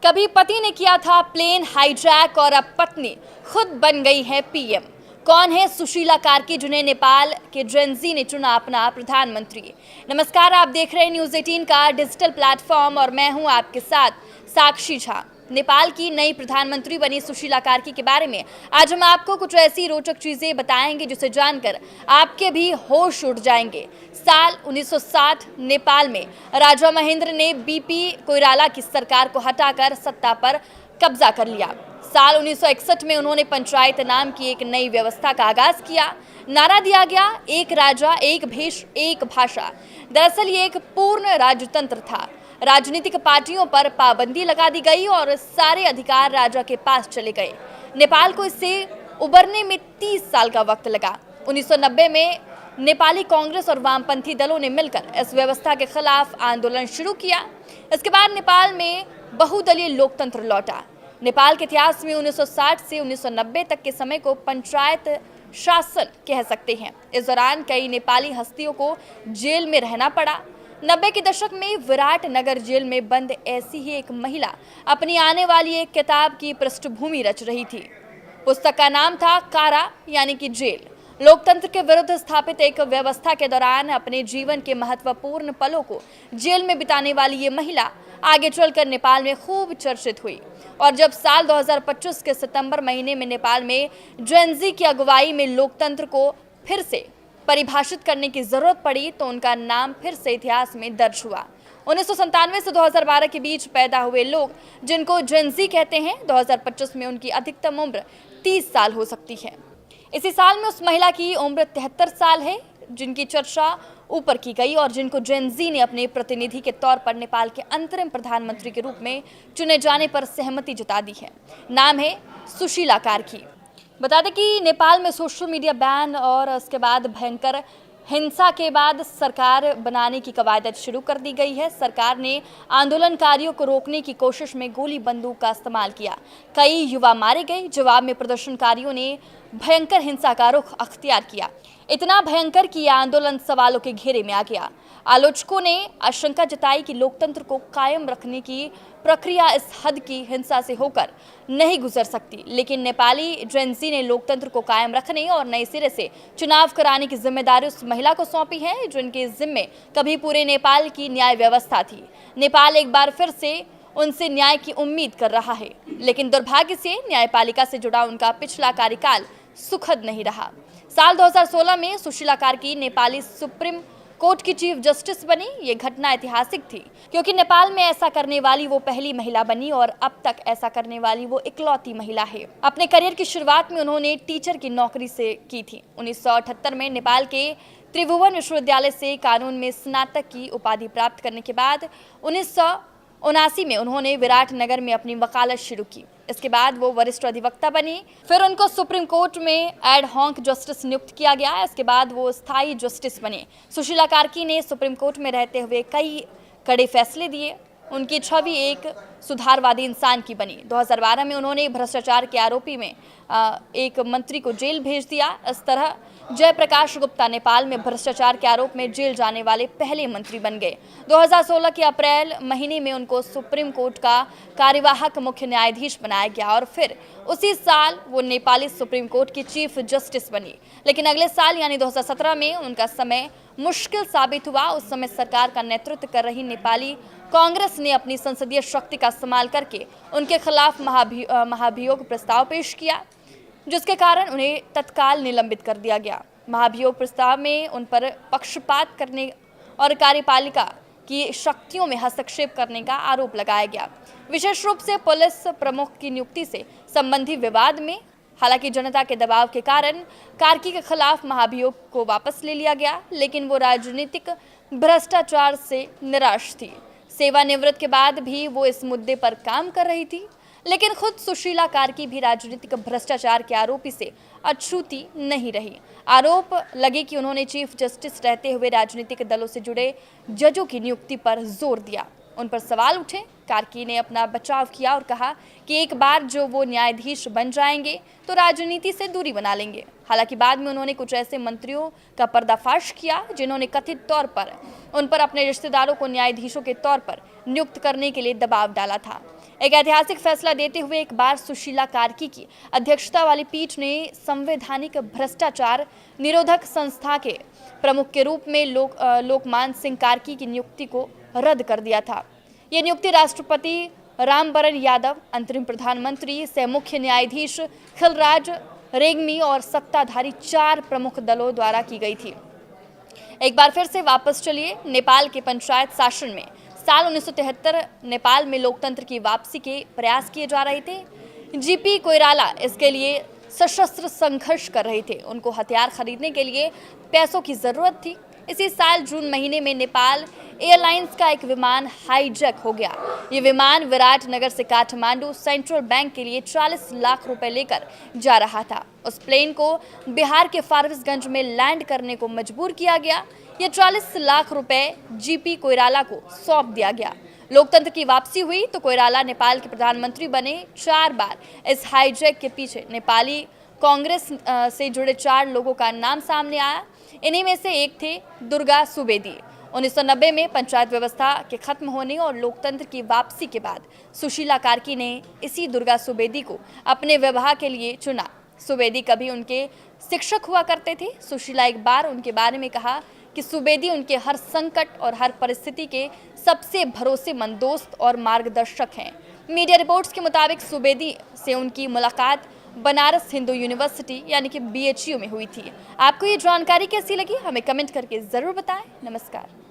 कभी पति ने किया था प्लेन हाईजैक और अब पत्नी खुद बन गई है पीएम। कौन है सुशीला कार्की जिन्हें नेपाल के जेनजी ने चुना अपना प्रधानमंत्री। नमस्कार, आप देख रहे हैं न्यूज़ 18 का डिजिटल प्लेटफॉर्म और मैं हूं आपके साथ साक्षी झा। नेपाल की नई प्रधानमंत्री बनी सुशीला कार्की के बारे में आज हम आपको कुछ ऐसी रोचक चीजें बताएंगे जिसे जानकर आपके भी होश उड़ जाएंगे। साल 1960 नेपाल में राजा महेंद्र ने बीपी कोइराला की सरकार को हटाकर सत्ता पर कब्जा कर लिया। साल 1961 में उन्होंने पंचायत नाम की एक नई व्यवस्था का आगाज किया। नारा दिया गया, एक राजा एक भेष एक भाषा। दरअसल ये एक पूर्ण राजतंत्र था। राजनीतिक पार्टियों पर पाबंदी लगा दी गई और सारे अधिकार राजा के पास चले गए। नेपाल को इससे उबरने में 30 साल का वक्त लगा। 1990 में नेपाली कांग्रेस और वामपंथी दलों ने मिलकर इस व्यवस्था के खिलाफ आंदोलन शुरू किया। इसके बाद नेपाल में बहुदलीय लोकतंत्र लौटा। नेपाल के इतिहास में 1960 से 1990 तक के समय को पंचायत शासन कह सकते हैं। इस दौरान कई नेपाली हस्तियों को जेल में रहना पड़ा। 90 के दशक में विराट नगर जेल में बंद ऐसी ही एक महिला अपनी आने वाली एक किताब की पृष्ठभूमि रच रही थी। पुस्तक का नाम था कारा यानी कि जेल। लोकतंत्र के विरुद्ध स्थापित एक व्यवस्था के दौरान अपने जीवन के महत्वपूर्ण पलों को जेल में बिताने वाली ये महिला आगे चलकर नेपाल में खूब चर्चित हुई। और जब साल 2025 के सितंबर महीने में नेपाल में जेनजी की अगुवाई में लोकतंत्र को फिर से परिभाषित करने की जरूरत पड़ी तो उनका नाम फिर से इतिहास में दर्ज हुआ। 1997 से 2012 के बीच पैदा हुए लोग जिनको जेनजी कहते हैं, 2025 में उनकी अधिकतम उम्र 30 साल हो सकती है। इसी साल में उस महिला की उम्र 73 साल है जिनकी चर्चा ऊपर की गई और जिनको जेनजी ने अपने प्रतिनिधि के तौर पर नेपाल के अंतरिम प्रधानमंत्री के रूप में चुने जाने पर सहमति जता दी है। नाम है सुशीला कार्की। बता दें कि नेपाल में सोशल मीडिया बैन और उसके बाद भयंकर हिंसा के बाद सरकार बनाने की कवायद शुरू कर दी गई है। सरकार ने आंदोलनकारियों को रोकने की कोशिश में गोली बंदूक का इस्तेमाल किया। कई युवा मारे गए। जवाब में प्रदर्शनकारियों ने भयंकर हिंसा का रुख अख्तियार किया। इतना भयंकर कि यह आंदोलन सवालों के घेरे में आ गया। आलोचकों ने आशंका जताई कि लोकतंत्र को कायम रखने की प्रक्रिया इस हद की हिंसा से होकर नहीं गुजर सकती। लेकिन नेपाली जेनजी ने लोकतंत्र को कायम रखने और नए सिरे से चुनाव कराने की जिम्मेदारी उस महिला को सौंपी है जिनके जिम्मे कभी पूरे नेपाल की न्याय व्यवस्था थी। नेपाल एक बार फिर से उनसे न्याय की उम्मीद कर रहा है, लेकिन दुर्भाग्य से न्यायपालिका से जुड़ा उनका पिछला कार्यकाल सुखद नहीं रहा। साल 2016 में सुशीला कार्की नेपाली सुप्रीम कोर्ट की चीफ जस्टिस बनी। ये घटना ऐतिहासिक थी क्योंकि नेपाल में ऐसा करने वाली वो पहली महिला बनी और अब तक ऐसा करने वाली वो इकलौती महिला है। अपने करियर की शुरुआत में उन्होंने टीचर की नौकरी से की थी। 1978 में नेपाल के त्रिभुवन विश्वविद्यालय से कानून में स्नातक की उपाधि प्राप्त करने के बाद 1979 में उन्होंने विराट नगर में अपनी वकालत शुरू की। इसके बाद वो वरिष्ठ अधिवक्ता बनी। फिर उनको सुप्रीम कोर्ट में एड हॉक जस्टिस नियुक्त किया गया। इसके बाद वो स्थायी जस्टिस बने। सुशीला कार्की ने सुप्रीम कोर्ट में रहते हुए कई कड़े फैसले दिए। उनकी छवि एक सुधारवादी इंसान की बनी। 2012 में उन्होंने भ्रष्टाचार के आरोपी में एक मंत्री को जेल भेज दिया। इस तरह जयप्रकाश गुप्ता नेपाल में भ्रष्टाचार के आरोप में जेल जाने वाले पहले मंत्री बन गए। 2016 के अप्रैल महीने में उनको सुप्रीम कोर्ट का कार्यवाहक मुख्य न्यायाधीश बनाया गया और फिर उसी साल वो नेपाली सुप्रीम कोर्ट की चीफ जस्टिस बनी। लेकिन अगले साल यानी 2017 में उनका समय मुश्किल साबित हुआ। उस समय सरकार का नेतृत्व कर रही नेपाली कांग्रेस ने अपनी संसदीय शक्ति का इस्तेमाल करके उनके खिलाफ महाभियोग प्रस्ताव पेश किया, जिसके कारण उन्हें तत्काल निलंबित कर दिया गया। महाभियोग प्रस्ताव में उन पर पक्षपात करने और कार्यपालिका की शक्तियों में हस्तक्षेप करने का आरोप लगाया गया, विशेष रूप से पुलिस प्रमुख की नियुक्ति से संबंधी विवाद में। हालांकि जनता के दबाव के कारण कार्की के खिलाफ महाभियोग को वापस ले लिया गया, लेकिन वो राजनीतिक भ्रष्टाचार से निराश थी। सेवानिवृत्त के बाद भी वो इस मुद्दे पर काम कर रही थी। लेकिन खुद सुशीला कार्की भी राजनीतिक भ्रष्टाचार के आरोपी से अछूती नहीं रही। आरोप लगे कि उन्होंने चीफ जस्टिस रहते हुए राजनीतिक दलों से जुड़े जजों की नियुक्ति पर जोर दिया। उन पर सवाल उठे। कार्की ने अपना बचाव किया और कहा कि एक बार जो वो न्यायाधीश बन जाएंगे तो राजनीति से दूरी बना लेंगे। हालांकि बाद में उन्होंने कुछ ऐसे मंत्रियों का पर्दाफाश किया जिन्होंने कथित तौर पर उन पर अपने रिश्तेदारों को न्यायाधीशों के तौर पर नियुक्त करने के लिए दबाव डाला था। एक ऐतिहासिक फैसला देते हुए एक बार सुशीला कार्की की अध्यक्षता वाली पीठ ने संवैधानिक भ्रष्टाचार निरोधक संस्था के प्रमुख के रूप में लोकमान सिंह कार्की की नियुक्ति को रद्द कर दिया था। ये नियुक्ति राष्ट्रपति रामबरन यादव, अंतरिम प्रधानमंत्री सह मुख्य न्यायाधीश खिलराज रेग्मी और सत्ताधारी 4 प्रमुख दलों द्वारा की गई थी। एक बार फिर से वापस चलिए नेपाल के पंचायत शासन में। साल 1973 नेपाल में लोकतंत्र की वापसी के प्रयास किए जा रहे थे। जीपी कोइराला इसके लिए सशस्त्र संघर्ष कर रहे थे। उनको हथियार खरीदने के लिए पैसों की जरूरत थी। इसी साल जून महीने में नेपाल एयरलाइंस का एक विमान हाईजैक हो गया। ये विमान विराटनगर से काठमांडू सेंट्रल बैंक के लिए 40 लाख रुपए लेकर जा रहा था। उस प्लेन को बिहार के फारबिसगंज में लैंड करने को मजबूर किया गया। ये 40 लाख रुपए जीपी कोइराला को सौंप दिया गया। लोकतंत्र की वापसी हुई तो कोइराला नेपाल के प्रधानमंत्री बने। 4 बार इस हाईजैक के पीछे नेपाली कांग्रेस से जुड़े 4 लोगों का नाम सामने आया। इन्हीं में से एक थे दुर्गा सुवेदी। 1990 में पंचायत व्यवस्था के खत्म होने और लोकतंत्र की वापसी के बाद सुशीला कार्की ने इसी दुर्गा सुवेदी को अपने विवाह के लिए चुना। सुवेदी कभी उनके शिक्षक हुआ करते थे। सुशीला एक बार उनके बारे में कहा कि सुवेदी उनके हर संकट और हर परिस्थिति के सबसे भरोसेमंद दोस्त और मार्गदर्शक हैं। मीडिया रिपोर्ट्स के मुताबिक सुवेदी से उनकी मुलाकात बनारस हिंदू यूनिवर्सिटी यानी कि BHU में हुई थी। आपको ये जानकारी कैसी लगी हमें कमेंट करके ज़रूर बताएं। नमस्कार।